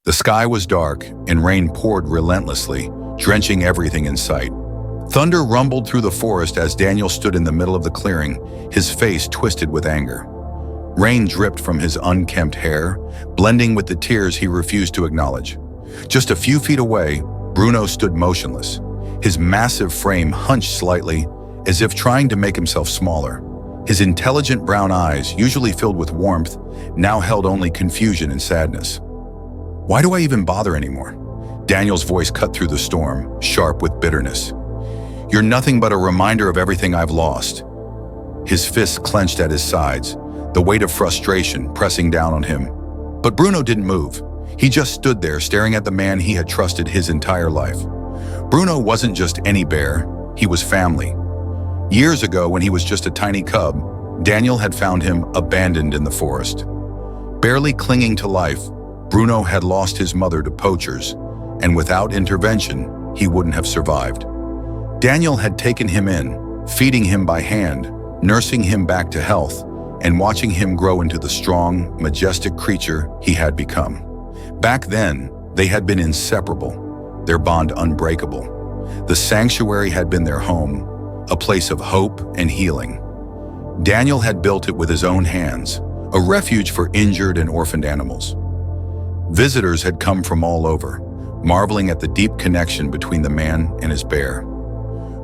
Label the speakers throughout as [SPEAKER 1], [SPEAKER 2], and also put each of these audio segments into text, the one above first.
[SPEAKER 1] The sky was dark, and rain poured relentlessly, drenching everything in sight. Thunder rumbled through the forest as Daniel stood in the middle of the clearing, his face twisted with anger. Rain dripped from his unkempt hair, blending with the tears he refused to acknowledge. Just a few feet away, Bruno stood motionless, his massive frame hunched slightly, as if trying to make himself smaller. His intelligent brown eyes, usually filled with warmth, now held only confusion and sadness. "Why do I even bother anymore?" Daniel's voice cut through the storm, sharp with bitterness. "You're nothing but a reminder of everything I've lost." His fists clenched at his sides, the weight of frustration pressing down on him. But Bruno didn't move. He just stood there staring at the man he had trusted his entire life. Bruno wasn't just any bear, he was family. Years ago, when he was just a tiny cub, Daniel had found him abandoned in the forest. Barely clinging to life, Bruno had lost his mother to poachers, and without intervention, he wouldn't have survived. Daniel had taken him in, feeding him by hand, nursing him back to health, and watching him grow into the strong, majestic creature he had become. Back then, they had been inseparable, their bond unbreakable. The sanctuary had been their home, a place of hope and healing. Daniel had built it with his own hands, a refuge for injured and orphaned animals. Visitors had come from all over, marveling at the deep connection between the man and his bear.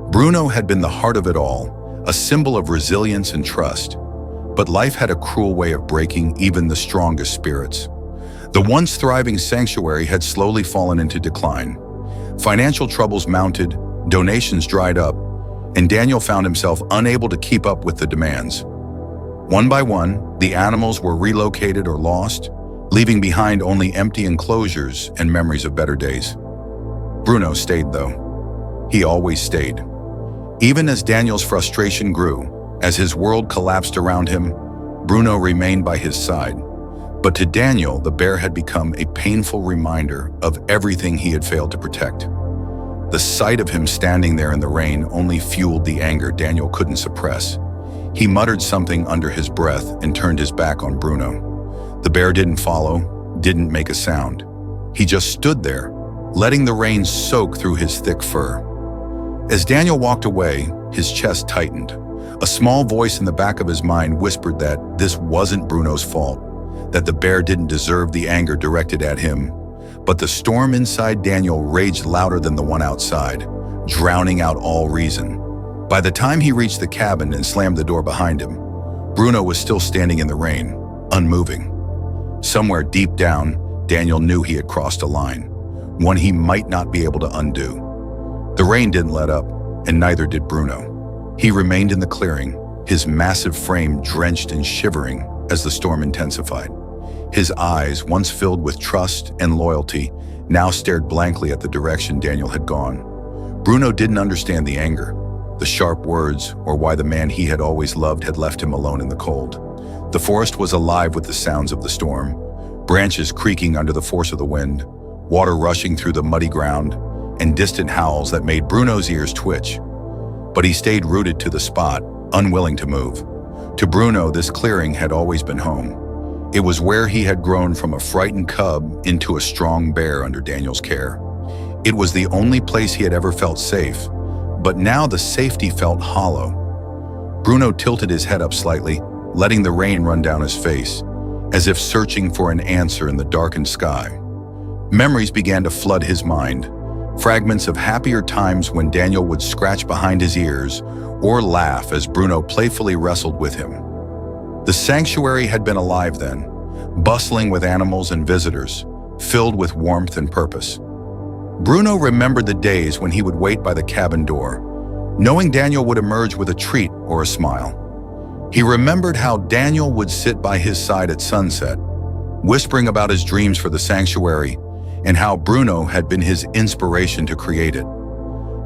[SPEAKER 1] Bruno had been the heart of it all, a symbol of resilience and trust. But life had a cruel way of breaking even the strongest spirits. The once thriving sanctuary had slowly fallen into decline. Financial troubles mounted, donations dried up, and Daniel found himself unable to keep up with the demands. One by one, the animals were relocated or lost, leaving behind only empty enclosures and memories of better days. Bruno stayed, though. He always stayed. Even as Daniel's frustration grew, as his world collapsed around him, Bruno remained by his side. But to Daniel, the bear had become a painful reminder of everything he had failed to protect. The sight of him standing there in the rain only fueled the anger Daniel couldn't suppress. He muttered something under his breath and turned his back on Bruno. The bear didn't follow, didn't make a sound. He just stood there, letting the rain soak through his thick fur. As Daniel walked away, his chest tightened. A small voice in the back of his mind whispered that this wasn't Bruno's fault, that the bear didn't deserve the anger directed at him. But the storm inside Daniel raged louder than the one outside, drowning out all reason. By the time he reached the cabin and slammed the door behind him, Bruno was still standing in the rain, unmoving. Somewhere deep down, Daniel knew he had crossed a line, one he might not be able to undo. The rain didn't let up, and neither did Bruno. He remained in the clearing, his massive frame drenched and shivering as the storm intensified. His eyes, once filled with trust and loyalty, now stared blankly at the direction Daniel had gone. Bruno didn't understand the anger, the sharp words, or why the man he had always loved had left him alone in the cold. The forest was alive with the sounds of the storm, branches creaking under the force of the wind, water rushing through the muddy ground, and distant howls that made Bruno's ears twitch. But he stayed rooted to the spot, unwilling to move. To Bruno, this clearing had always been home. It was where he had grown from a frightened cub into a strong bear under Daniel's care. It was the only place he had ever felt safe, but now the safety felt hollow. Bruno tilted his head up slightly, letting the rain run down his face, as if searching for an answer in the darkened sky. Memories began to flood his mind, fragments of happier times when Daniel would scratch behind his ears or laugh as Bruno playfully wrestled with him. The sanctuary had been alive then, bustling with animals and visitors, filled with warmth and purpose. Bruno remembered the days when he would wait by the cabin door, knowing Daniel would emerge with a treat or a smile. He remembered how Daniel would sit by his side at sunset, whispering about his dreams for the sanctuary, and how Bruno had been his inspiration to create it.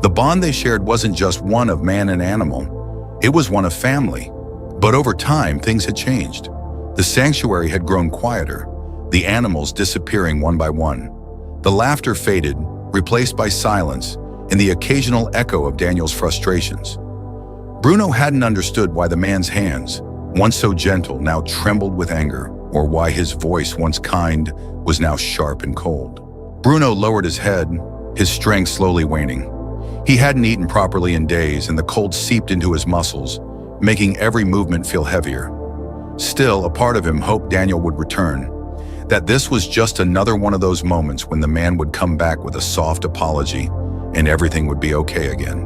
[SPEAKER 1] The bond they shared wasn't just one of man and animal, it was one of family. But over time, things had changed. The sanctuary had grown quieter, the animals disappearing one by one. The laughter faded, replaced by silence and the occasional echo of Daniel's frustrations. Bruno hadn't understood why the man's hands, once so gentle, now trembled with anger, or why his voice, once kind, was now sharp and cold. Bruno lowered his head, his strength slowly waning. He hadn't eaten properly in days, and the cold seeped into his muscles, making every movement feel heavier. Still, a part of him hoped Daniel would return, that this was just another one of those moments when the man would come back with a soft apology and everything would be okay again.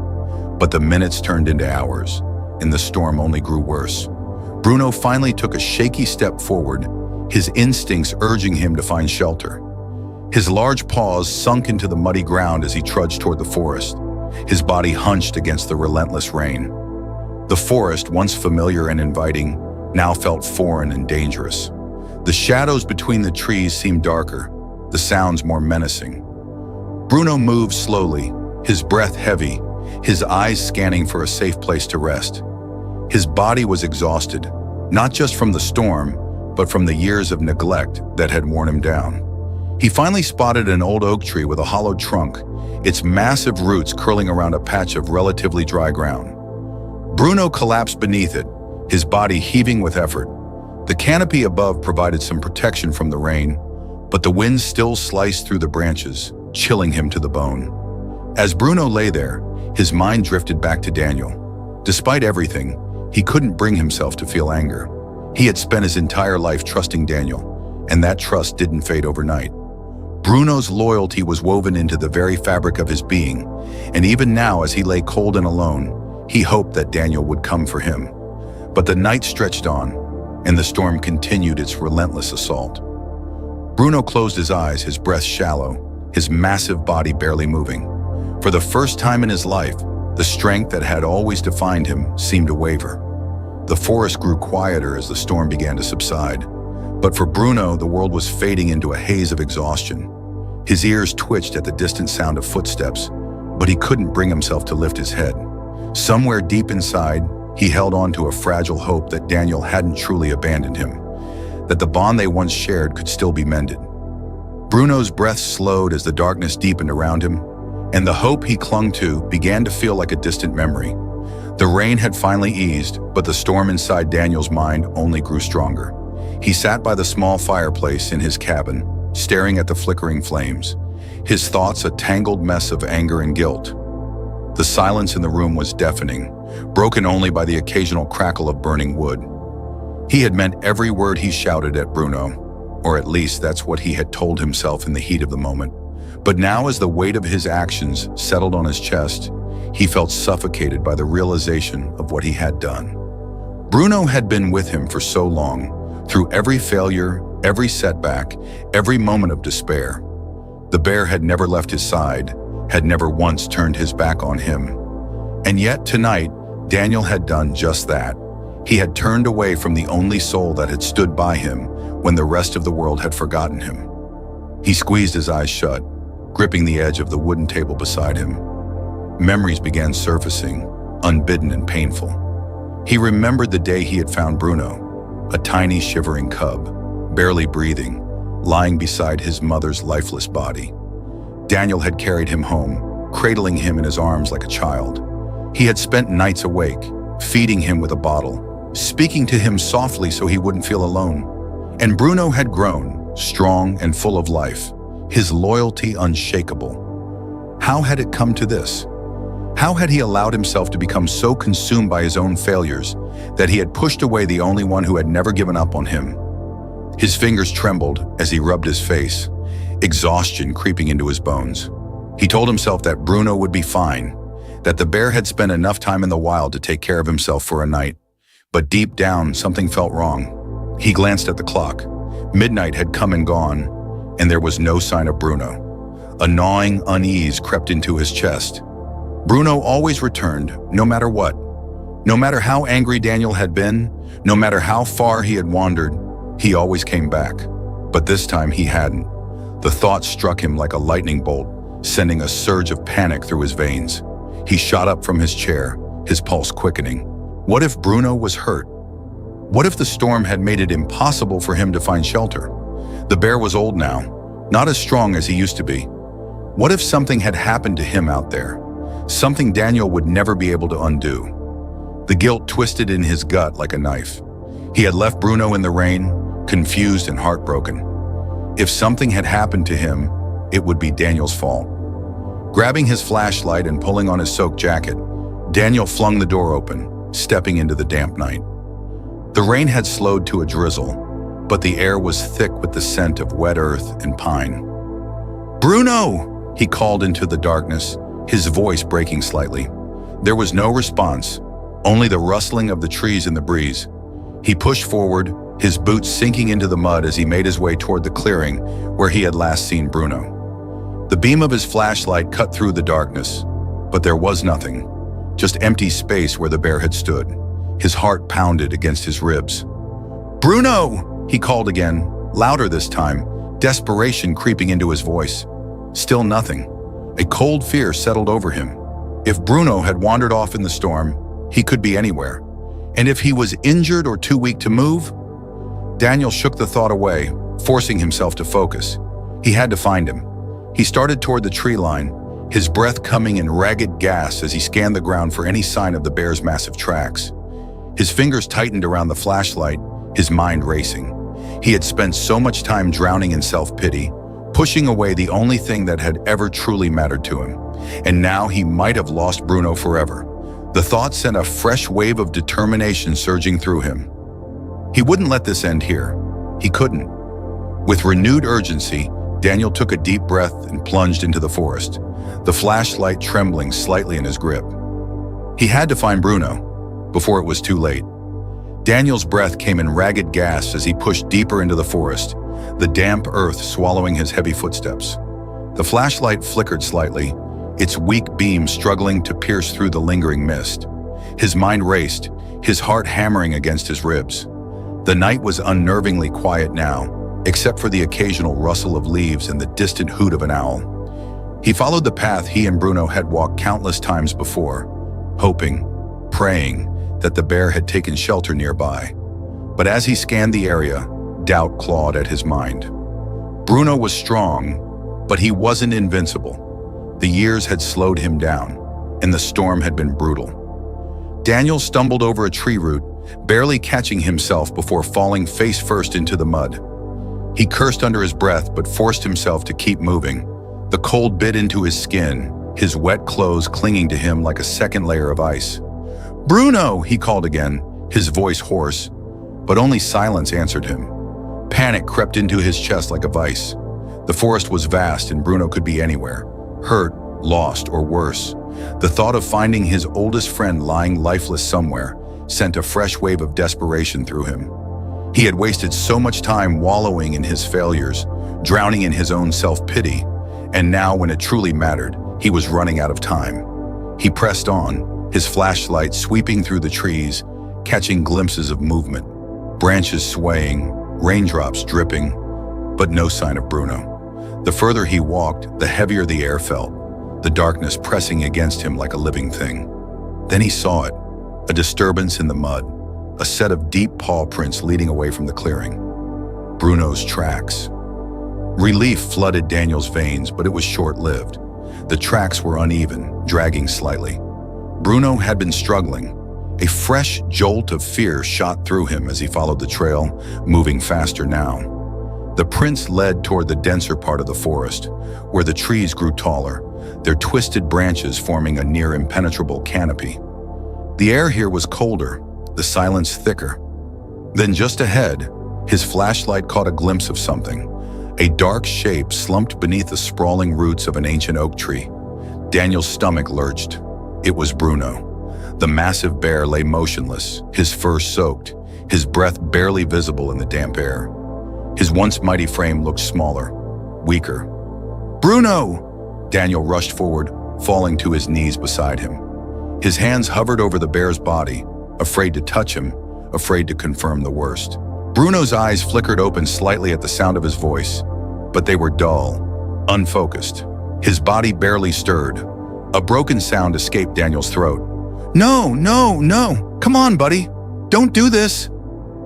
[SPEAKER 1] But the minutes turned into hours, and the storm only grew worse. Bruno finally took a shaky step forward, his instincts urging him to find shelter. His large paws sunk into the muddy ground as he trudged toward the forest, his body hunched against the relentless rain. The forest, once familiar and inviting, now felt foreign and dangerous. The shadows between the trees seemed darker, the sounds more menacing. Bruno moved slowly, his breath heavy, his eyes scanning for a safe place to rest. His body was exhausted, not just from the storm, but from the years of neglect that had worn him down. He finally spotted an old oak tree with a hollowed trunk, its massive roots curling around a patch of relatively dry ground. Bruno collapsed beneath it, his body heaving with effort. The canopy above provided some protection from the rain, but the wind still sliced through the branches, chilling him to the bone. As Bruno lay there, his mind drifted back to Daniel. Despite everything, he couldn't bring himself to feel anger. He had spent his entire life trusting Daniel, and that trust didn't fade overnight. Bruno's loyalty was woven into the very fabric of his being, and even now as he lay cold and alone, he hoped that Daniel would come for him. But the night stretched on, and the storm continued its relentless assault. Bruno closed his eyes, his breath shallow, his massive body barely moving. For the first time in his life, the strength that had always defined him seemed to waver. The forest grew quieter as the storm began to subside, but for Bruno, the world was fading into a haze of exhaustion. His ears twitched at the distant sound of footsteps, but he couldn't bring himself to lift his head. Somewhere deep inside, he held on to a fragile hope that Daniel hadn't truly abandoned him, that the bond they once shared could still be mended. Bruno's breath slowed as the darkness deepened around him, and the hope he clung to began to feel like a distant memory. The rain had finally eased, but the storm inside Daniel's mind only grew stronger. He sat by the small fireplace in his cabin, staring at the flickering flames, his thoughts a tangled mess of anger and guilt. The silence in the room was deafening, broken only by the occasional crackle of burning wood. He had meant every word he shouted at Bruno, or at least that's what he had told himself in the heat of the moment. But now, as the weight of his actions settled on his chest, he felt suffocated by the realization of what he had done. Bruno had been with him for so long, through every failure, every setback, every moment of despair. The bear had never left his side, had never once turned his back on him. And yet tonight, Daniel had done just that. He had turned away from the only soul that had stood by him when the rest of the world had forgotten him. He squeezed his eyes shut, gripping the edge of the wooden table beside him. Memories began surfacing, unbidden and painful. He remembered the day he had found Bruno, a tiny shivering cub, barely breathing, lying beside his mother's lifeless body. Daniel had carried him home, cradling him in his arms like a child. He had spent nights awake, feeding him with a bottle, speaking to him softly so he wouldn't feel alone. And Bruno had grown, strong and full of life, his loyalty unshakable. How had it come to this? How had he allowed himself to become so consumed by his own failures that he had pushed away the only one who had never given up on him? His fingers trembled as he rubbed his face, exhaustion creeping into his bones. He told himself that Bruno would be fine, that the bear had spent enough time in the wild to take care of himself for a night. But deep down, something felt wrong. He glanced at the clock. Midnight had come and gone, and there was no sign of Bruno. A gnawing unease crept into his chest. Bruno always returned, no matter what. No matter how angry Daniel had been, no matter how far he had wandered, he always came back. But this time he hadn't. The thought struck him like a lightning bolt, sending a surge of panic through his veins. He shot up from his chair, his pulse quickening. What if Bruno was hurt? What if the storm had made it impossible for him to find shelter? The bear was old now, not as strong as he used to be. What if something had happened to him out there? Something Daniel would never be able to undo. The guilt twisted in his gut like a knife. He had left Bruno in the rain, confused and heartbroken. If something had happened to him, it would be Daniel's fault. Grabbing his flashlight and pulling on his soaked jacket, Daniel flung the door open, stepping into the damp night. The rain had slowed to a drizzle, but the air was thick with the scent of wet earth and pine. "Bruno!" he called into the darkness, his voice breaking slightly. There was no response, only the rustling of the trees in the breeze. He pushed forward, his boots sinking into the mud as he made his way toward the clearing where he had last seen Bruno. The beam of his flashlight cut through the darkness, but there was nothing, just empty space where the bear had stood. His heart pounded against his ribs. "Bruno!" he called again, louder this time, desperation creeping into his voice. Still nothing. A cold fear settled over him. If Bruno had wandered off in the storm, he could be anywhere. And if he was injured or too weak to move? Daniel shook the thought away, forcing himself to focus. He had to find him. He started toward the tree line, his breath coming in ragged gasps as he scanned the ground for any sign of the bear's massive tracks. His fingers tightened around the flashlight, his mind racing. He had spent so much time drowning in self-pity, pushing away the only thing that had ever truly mattered to him. And now he might have lost Bruno forever. The thought sent a fresh wave of determination surging through him. He wouldn't let this end here. He couldn't. With renewed urgency, Daniel took a deep breath and plunged into the forest, the flashlight trembling slightly in his grip. He had to find Bruno before it was too late. Daniel's breath came in ragged gasps as he pushed deeper into the forest, the damp earth swallowing his heavy footsteps. The flashlight flickered slightly, its weak beam struggling to pierce through the lingering mist. His mind raced, his heart hammering against his ribs. The night was unnervingly quiet now, except for the occasional rustle of leaves and the distant hoot of an owl. He followed the path he and Bruno had walked countless times before, hoping, praying, that the bear had taken shelter nearby. But as he scanned the area, doubt clawed at his mind. Bruno was strong, but he wasn't invincible. The years had slowed him down, and the storm had been brutal. Daniel stumbled over a tree root, barely catching himself before falling face first into the mud. He cursed under his breath but forced himself to keep moving. The cold bit into his skin, his wet clothes clinging to him like a second layer of ice. "Bruno!" he called again, his voice hoarse, but only silence answered him. Panic crept into his chest like a vice. The forest was vast and Bruno could be anywhere, hurt, lost, or worse. The thought of finding his oldest friend lying lifeless somewhere sent a fresh wave of desperation through him. He had wasted so much time wallowing in his failures, drowning in his own self-pity, and now when it truly mattered, he was running out of time. He pressed on, his flashlight sweeping through the trees, catching glimpses of movement, branches swaying, raindrops dripping, but no sign of Bruno. The further he walked, the heavier the air felt, the darkness pressing against him like a living thing. Then he saw it, a disturbance in the mud, a set of deep paw prints leading away from the clearing. Bruno's tracks. Relief flooded Daniel's veins, but it was short-lived. The tracks were uneven, dragging slightly. Bruno had been struggling. A fresh jolt of fear shot through him as he followed the trail, moving faster now. The prints led toward the denser part of the forest, where the trees grew taller, their twisted branches forming a near-impenetrable canopy. The air here was colder, the silence thicker. Then just ahead, his flashlight caught a glimpse of something. A dark shape slumped beneath the sprawling roots of an ancient oak tree. Daniel's stomach lurched. It was Bruno. The massive bear lay motionless, his fur soaked, his breath barely visible in the damp air. His once mighty frame looked smaller, weaker. "Bruno!" Daniel rushed forward, falling to his knees beside him. His hands hovered over the bear's body, afraid to touch him, afraid to confirm the worst. Bruno's eyes flickered open slightly at the sound of his voice, but they were dull, unfocused. His body barely stirred. A broken sound escaped Daniel's throat. "No, no, no! Come on, buddy! Don't do this!"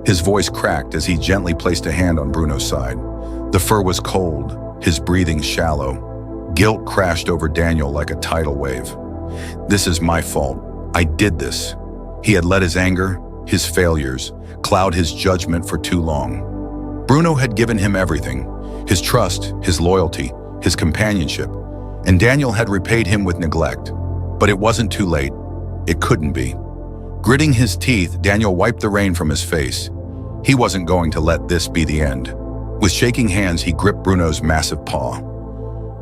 [SPEAKER 1] His voice cracked as he gently placed a hand on Bruno's side. The fur was cold, his breathing shallow. Guilt crashed over Daniel like a tidal wave. "This is my fault. I did this." He had let his anger, his failures, cloud his judgment for too long. Bruno had given him everything. his trust, his loyalty, his companionship, and Daniel had repaid him with neglect. But it wasn't too late. It couldn't be. Gritting his teeth, Daniel wiped the rain from his face. He wasn't going to let this be the end. With shaking hands, he gripped Bruno's massive paw.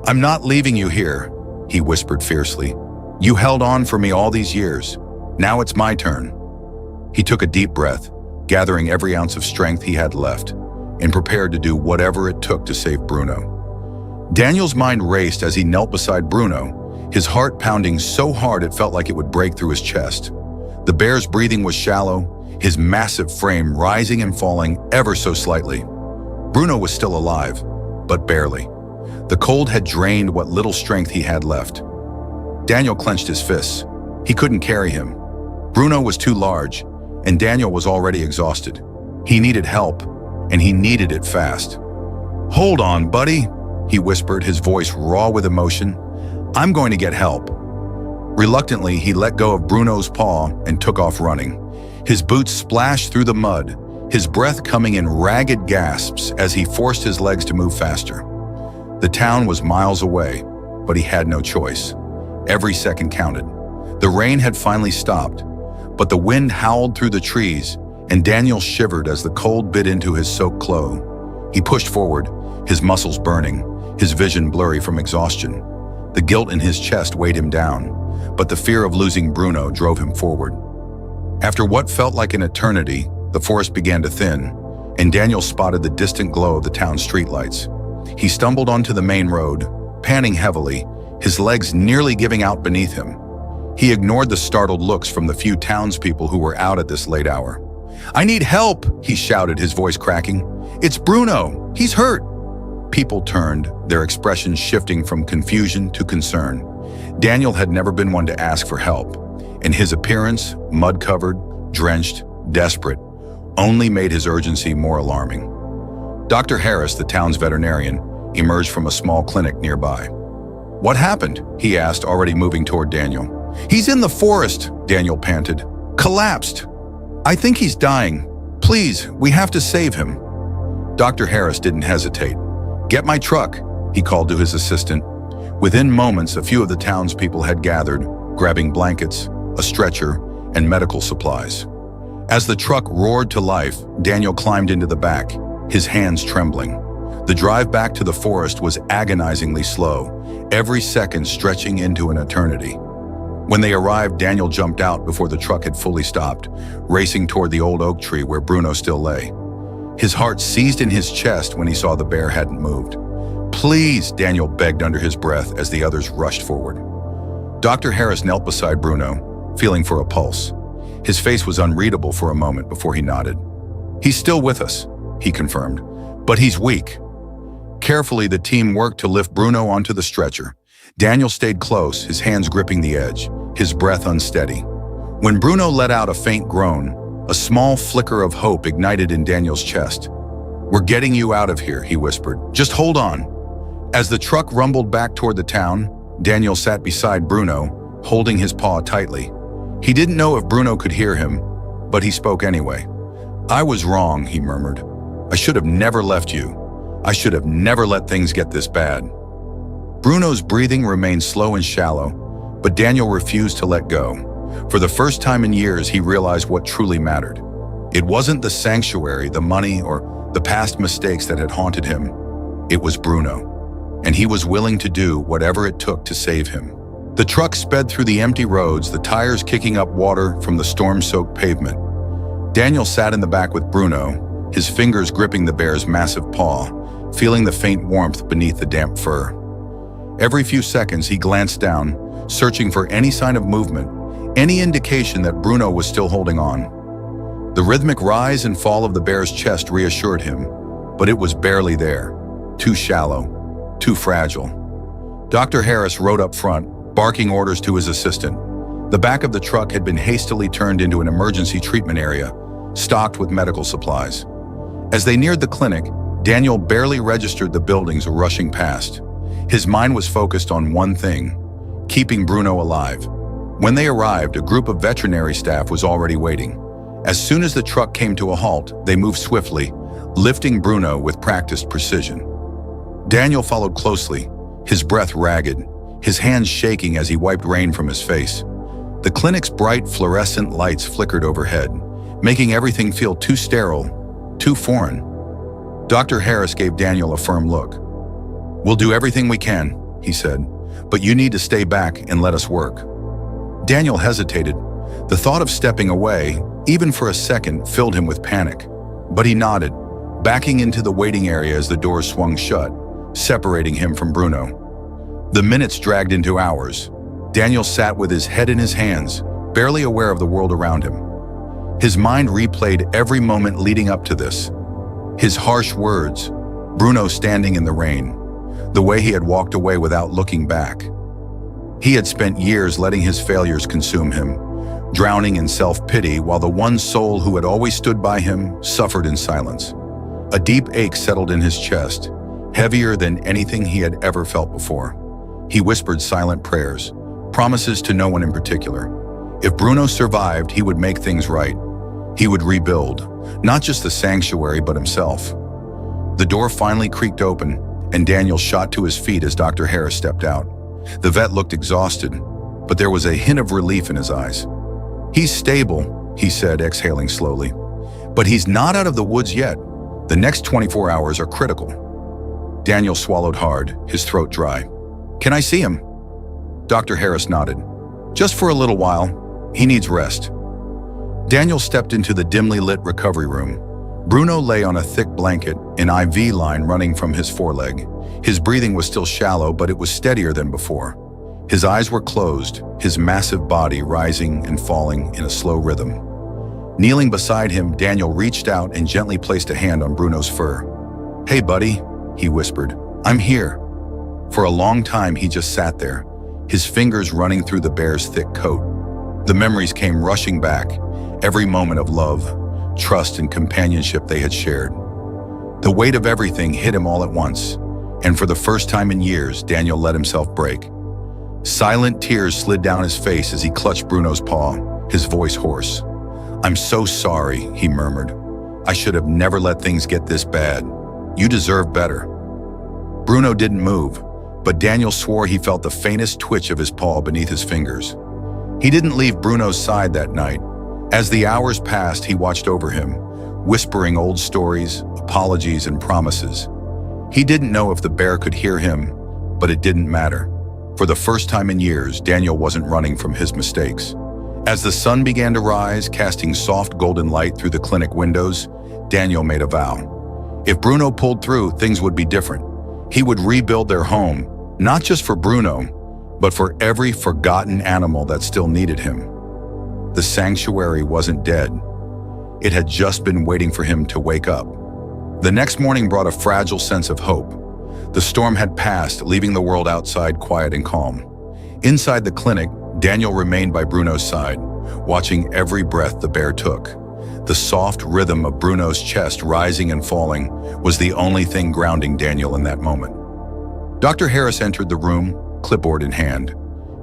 [SPEAKER 1] "I'm not leaving you here," he whispered fiercely. "You held on for me all these years. Now it's my turn." He took a deep breath, gathering every ounce of strength he had left, and prepared to do whatever it took to save Bruno. Daniel's mind raced as he knelt beside Bruno, his heart pounding so hard it felt like it would break through his chest. The bear's breathing was shallow, his massive frame rising and falling ever so slightly. Bruno was still alive, but barely. The cold had drained what little strength he had left. Daniel clenched his fists. He couldn't carry him. Bruno was too large, and Daniel was already exhausted. He needed help, and he needed it fast. "Hold on, buddy," he whispered, his voice raw with emotion. "I'm going to get help." Reluctantly, he let go of Bruno's paw and took off running. His boots splashed through the mud, his breath coming in ragged gasps as he forced his legs to move faster. The town was miles away, but he had no choice. Every second counted. The rain had finally stopped, but the wind howled through the trees, and Daniel shivered as the cold bit into his soaked clothes. He pushed forward, his muscles burning, his vision blurry from exhaustion. The guilt in his chest weighed him down, but the fear of losing Bruno drove him forward. After what felt like an eternity, the forest began to thin, and Daniel spotted the distant glow of the town's streetlights. He stumbled onto the main road, panting heavily, his legs nearly giving out beneath him. He ignored the startled looks from the few townspeople who were out at this late hour. "I need help!" he shouted, his voice cracking. "It's Bruno! He's hurt!" People turned, their expressions shifting from confusion to concern. Daniel had never been one to ask for help, and his appearance, mud-covered, drenched, desperate, only made his urgency more alarming. Dr. Harris, the town's veterinarian, emerged from a small clinic nearby. "What happened?" he asked, already moving toward Daniel. "He's in the forest," Daniel panted. "Collapsed. I think he's dying. Please, we have to save him." Dr. Harris didn't hesitate. "Get my truck," he called to his assistant. Within moments, a few of the townspeople had gathered, grabbing blankets, a stretcher, and medical supplies. As the truck roared to life, Daniel climbed into the back, his hands trembling. The drive back to the forest was agonizingly slow, every second stretching into an eternity. When they arrived, Daniel jumped out before the truck had fully stopped, racing toward the old oak tree where Bruno still lay. His heart seized in his chest when he saw the bear hadn't moved. "Please," Daniel begged under his breath as the others rushed forward. Dr. Harris knelt beside Bruno, feeling for a pulse. His face was unreadable for a moment before he nodded. "He's still with us," he confirmed, "but he's weak." Carefully, the team worked to lift Bruno onto the stretcher. Daniel stayed close, his hands gripping the edge, his breath unsteady. When Bruno let out a faint groan, a small flicker of hope ignited in Daniel's chest. "We're getting you out of here," he whispered. "Just hold on." As the truck rumbled back toward the town, Daniel sat beside Bruno, holding his paw tightly. He didn't know if Bruno could hear him, but he spoke anyway. "I was wrong," he murmured. "I should have never left you. I should have never let things get this bad." Bruno's breathing remained slow and shallow, but Daniel refused to let go. For the first time in years, he realized what truly mattered. It wasn't the sanctuary, the money, or the past mistakes that had haunted him. It was Bruno, and he was willing to do whatever it took to save him. The truck sped through the empty roads, the tires kicking up water from the storm-soaked pavement. Daniel sat in the back with Bruno, his fingers gripping the bear's massive paw, feeling the faint warmth beneath the damp fur. Every few seconds, he glanced down, searching for any sign of movement, any indication that Bruno was still holding on. The rhythmic rise and fall of the bear's chest reassured him, but it was barely there, too shallow, too fragile. Dr. Harris rode up front, barking orders to his assistant. The back of the truck had been hastily turned into an emergency treatment area, stocked with medical supplies. As they neared the clinic, Daniel barely registered the buildings rushing past. His mind was focused on one thing: keeping Bruno alive. When they arrived, a group of veterinary staff was already waiting. As soon as the truck came to a halt, they moved swiftly, lifting Bruno with practiced precision. Daniel followed closely, his breath ragged, his hands shaking as he wiped rain from his face. The clinic's bright fluorescent lights flickered overhead, making everything feel too sterile, too foreign. Dr. Harris gave Daniel a firm look. "We'll do everything we can," he said, "but you need to stay back and let us work." Daniel hesitated. The thought of stepping away, even for a second, filled him with panic. But he nodded, backing into the waiting area as the doors swung shut, separating him from Bruno. The minutes dragged into hours. Daniel sat with his head in his hands, barely aware of the world around him. His mind replayed every moment leading up to this. His harsh words, Bruno standing in the rain, the way he had walked away without looking back. He had spent years letting his failures consume him, drowning in self-pity while the one soul who had always stood by him suffered in silence. A deep ache settled in his chest, heavier than anything he had ever felt before. He whispered silent prayers, promises to no one in particular. If Bruno survived, he would make things right. He would rebuild, not just the sanctuary, but himself. The door finally creaked open, and Daniel shot to his feet as Dr. Harris stepped out. The vet looked exhausted, but there was a hint of relief in his eyes. "He's stable," he said, exhaling slowly. "But he's not out of the woods yet. The next 24 hours are critical." Daniel swallowed hard, his throat dry. "Can I see him?" Dr. Harris nodded. "Just for a little while. He needs rest." Daniel stepped into the dimly lit recovery room. Bruno lay on a thick blanket, an IV line running from his foreleg. His breathing was still shallow, but it was steadier than before. His eyes were closed, his massive body rising and falling in a slow rhythm. Kneeling beside him, Daniel reached out and gently placed a hand on Bruno's fur. "Hey, buddy," he whispered. "I'm here." For a long time, he just sat there, his fingers running through the bear's thick coat. The memories came rushing back, every moment of love, trust, and companionship they had shared. The weight of everything hit him all at once, and for the first time in years, Daniel let himself break. Silent tears slid down his face as he clutched Bruno's paw, his voice hoarse. "I'm so sorry," he murmured. "I should have never let things get this bad. You deserve better." Bruno didn't move, but Daniel swore he felt the faintest twitch of his paw beneath his fingers. He didn't leave Bruno's side that night. As the hours passed, he watched over him, whispering old stories, apologies, and promises. He didn't know if the bear could hear him, but it didn't matter. For the first time in years, Daniel wasn't running from his mistakes. As the sun began to rise, casting soft golden light through the clinic windows, Daniel made a vow. If Bruno pulled through, things would be different. He would rebuild their home, not just for Bruno, but for every forgotten animal that still needed him. The sanctuary wasn't dead. It had just been waiting for him to wake up. The next morning brought a fragile sense of hope. The storm had passed, leaving the world outside quiet and calm. Inside the clinic, Daniel remained by Bruno's side, watching every breath the bear took. The soft rhythm of Bruno's chest rising and falling was the only thing grounding Daniel in that moment. Dr. Harris entered the room, clipboard in hand.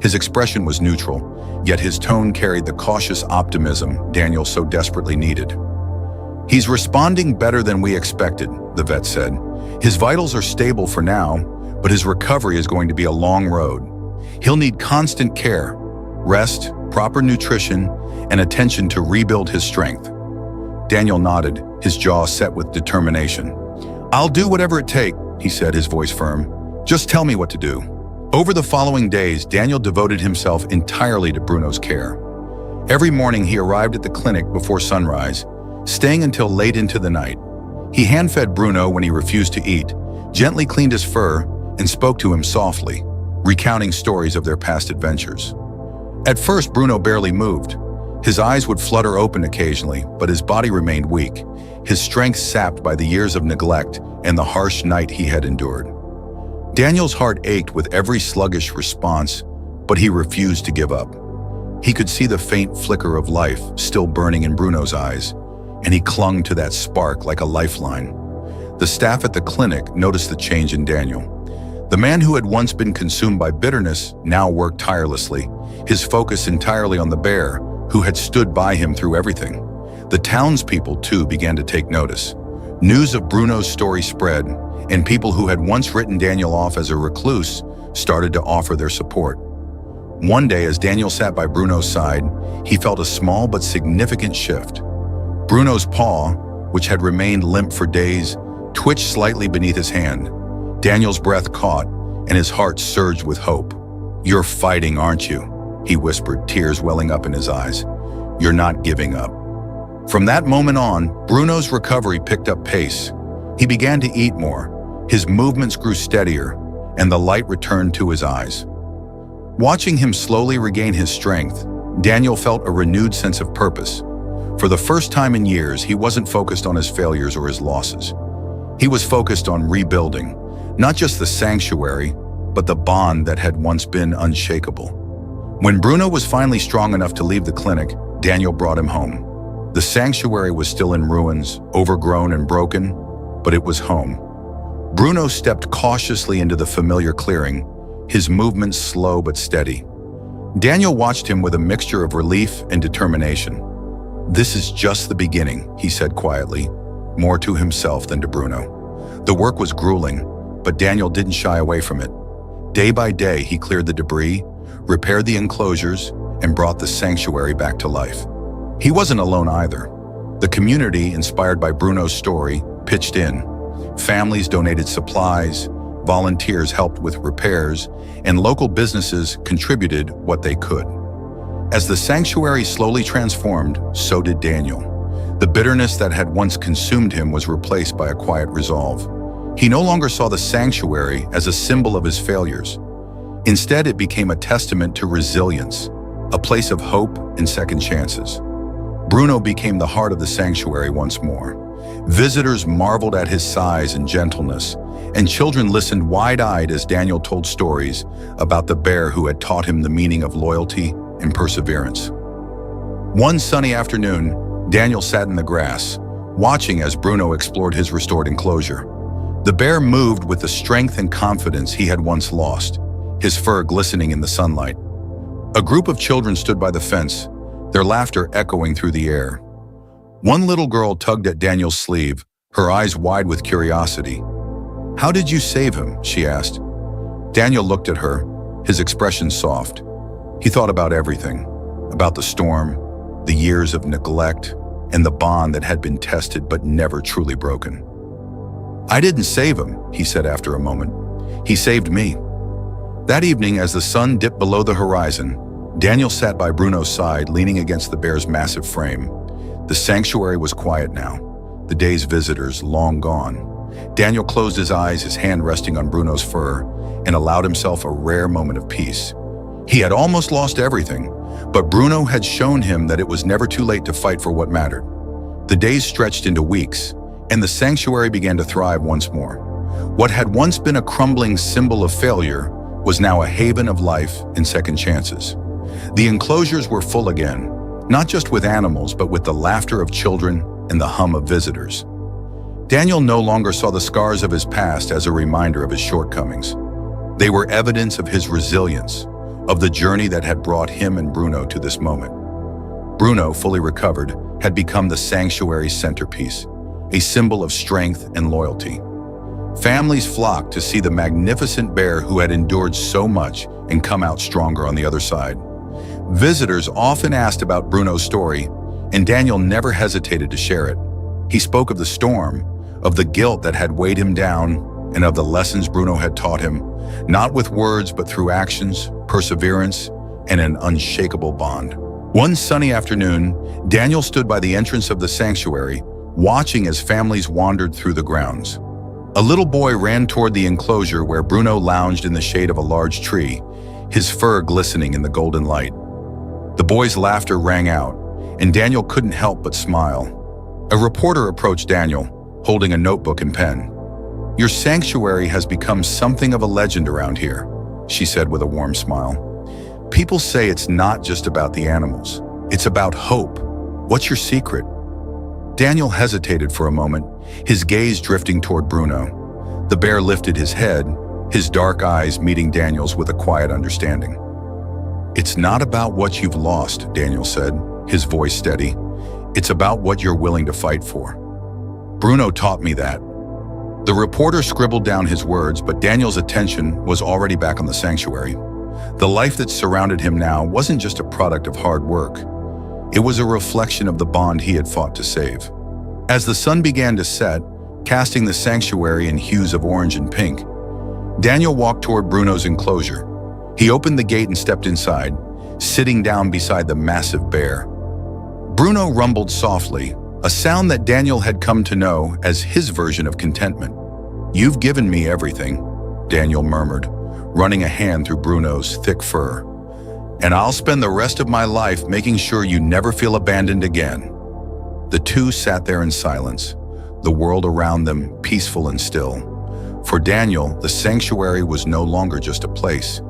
[SPEAKER 1] His expression was neutral, yet his tone carried the cautious optimism Daniel so desperately needed. "He's responding better than we expected," the vet said. "His vitals are stable for now, but his recovery is going to be a long road. He'll need constant care, rest, proper nutrition, and attention to rebuild his strength." Daniel nodded, his jaw set with determination. "I'll do whatever it takes," he said, his voice firm. "Just tell me what to do." Over the following days, Daniel devoted himself entirely to Bruno's care. Every morning he arrived at the clinic before sunrise, staying until late into the night. He hand-fed Bruno when he refused to eat, gently cleaned his fur, and spoke to him softly, recounting stories of their past adventures. At first, Bruno barely moved. His eyes would flutter open occasionally, but his body remained weak, his strength sapped by the years of neglect and the harsh night he had endured. Daniel's heart ached with every sluggish response, but he refused to give up. He could see the faint flicker of life still burning in Bruno's eyes, and he clung to that spark like a lifeline. The staff at the clinic noticed the change in Daniel. The man who had once been consumed by bitterness now worked tirelessly, his focus entirely on the bear, who had stood by him through everything. The townspeople, too, began to take notice. News of Bruno's story spread, and people who had once written Daniel off as a recluse started to offer their support. One day, as Daniel sat by Bruno's side, he felt a small but significant shift. Bruno's paw, which had remained limp for days, twitched slightly beneath his hand. Daniel's breath caught, and his heart surged with hope. "You're fighting, aren't you?" he whispered, tears welling up in his eyes. "You're not giving up." From that moment on, Bruno's recovery picked up pace. He began to eat more, his movements grew steadier, and the light returned to his eyes. Watching him slowly regain his strength, Daniel felt a renewed sense of purpose. For the first time in years, he wasn't focused on his failures or his losses. He was focused on rebuilding, not just the sanctuary, but the bond that had once been unshakable. When Bruno was finally strong enough to leave the clinic, Daniel brought him home. The sanctuary was still in ruins, overgrown and broken, but it was home. Bruno stepped cautiously into the familiar clearing, his movements slow but steady. Daniel watched him with a mixture of relief and determination. "This is just the beginning," he said quietly, more to himself than to Bruno. The work was grueling, but Daniel didn't shy away from it. Day by day, he cleared the debris, repaired the enclosures, and brought the sanctuary back to life. He wasn't alone either. The community, inspired by Bruno's story, pitched in. Families donated supplies, volunteers helped with repairs, and local businesses contributed what they could. As the sanctuary slowly transformed, so did Daniel. The bitterness that had once consumed him was replaced by a quiet resolve. He no longer saw the sanctuary as a symbol of his failures. Instead, it became a testament to resilience, a place of hope and second chances. Bruno became the heart of the sanctuary once more. Visitors marveled at his size and gentleness, and children listened wide-eyed as Daniel told stories about the bear who had taught him the meaning of loyalty and perseverance. One sunny afternoon, Daniel sat in the grass, watching as Bruno explored his restored enclosure. The bear moved with the strength and confidence he had once lost, his fur glistening in the sunlight. A group of children stood by the fence, their laughter echoing through the air. One little girl tugged at Daniel's sleeve, her eyes wide with curiosity. "How did you save him?" she asked. Daniel looked at her, his expression soft. He thought about everything, about the storm, the years of neglect, and the bond that had been tested but never truly broken. "I didn't save him," he said after a moment. "He saved me." That evening, as the sun dipped below the horizon, Daniel sat by Bruno's side, leaning against the bear's massive frame. The sanctuary was quiet now, the day's visitors long gone. Daniel closed his eyes, his hand resting on Bruno's fur, and allowed himself a rare moment of peace. He had almost lost everything, but Bruno had shown him that it was never too late to fight for what mattered. The days stretched into weeks, and the sanctuary began to thrive once more. What had once been a crumbling symbol of failure was now a haven of life and second chances. The enclosures were full again, not just with animals, but with the laughter of children and the hum of visitors. Daniel no longer saw the scars of his past as a reminder of his shortcomings. They were evidence of his resilience, of the journey that had brought him and Bruno to this moment. Bruno, fully recovered, had become the sanctuary's centerpiece, a symbol of strength and loyalty. Families flocked to see the magnificent bear who had endured so much and come out stronger on the other side. Visitors often asked about Bruno's story, and Daniel never hesitated to share it. He spoke of the storm, of the guilt that had weighed him down, and of the lessons Bruno had taught him, not with words but through actions, perseverance, and an unshakable bond. One sunny afternoon, Daniel stood by the entrance of the sanctuary, watching as families wandered through the grounds. A little boy ran toward the enclosure where Bruno lounged in the shade of a large tree, his fur glistening in the golden light. The boy's laughter rang out, and Daniel couldn't help but smile. A reporter approached Daniel, holding a notebook and pen. "Your sanctuary has become something of a legend around here," she said with a warm smile. "People say it's not just about the animals. It's about hope. What's your secret?" Daniel hesitated for a moment, his gaze drifting toward Bruno. The bear lifted his head, his dark eyes meeting Daniel's with a quiet understanding. "It's not about what you've lost," Daniel said, his voice steady. "It's about what you're willing to fight for. Bruno taught me that." The reporter scribbled down his words, but Daniel's attention was already back on the sanctuary. The life that surrounded him now wasn't just a product of hard work. It was a reflection of the bond he had fought to save. As the sun began to set, casting the sanctuary in hues of orange and pink, Daniel walked toward Bruno's enclosure. He opened the gate and stepped inside, sitting down beside the massive bear. Bruno rumbled softly, a sound that Daniel had come to know as his version of contentment. "You've given me everything," Daniel murmured, running a hand through Bruno's thick fur. "And I'll spend the rest of my life making sure you never feel abandoned again." The two sat there in silence, the world around them peaceful and still. For Daniel, the sanctuary was no longer just a place.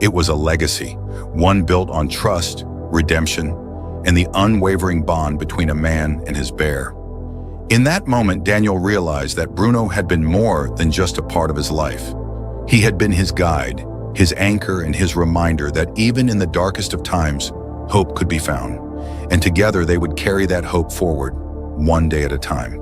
[SPEAKER 1] It was a legacy, one built on trust, redemption, and the unwavering bond between a man and his bear. In that moment, Daniel realized that Bruno had been more than just a part of his life. He had been his guide, his anchor, and his reminder that even in the darkest of times, hope could be found. And together they would carry that hope forward, one day at a time.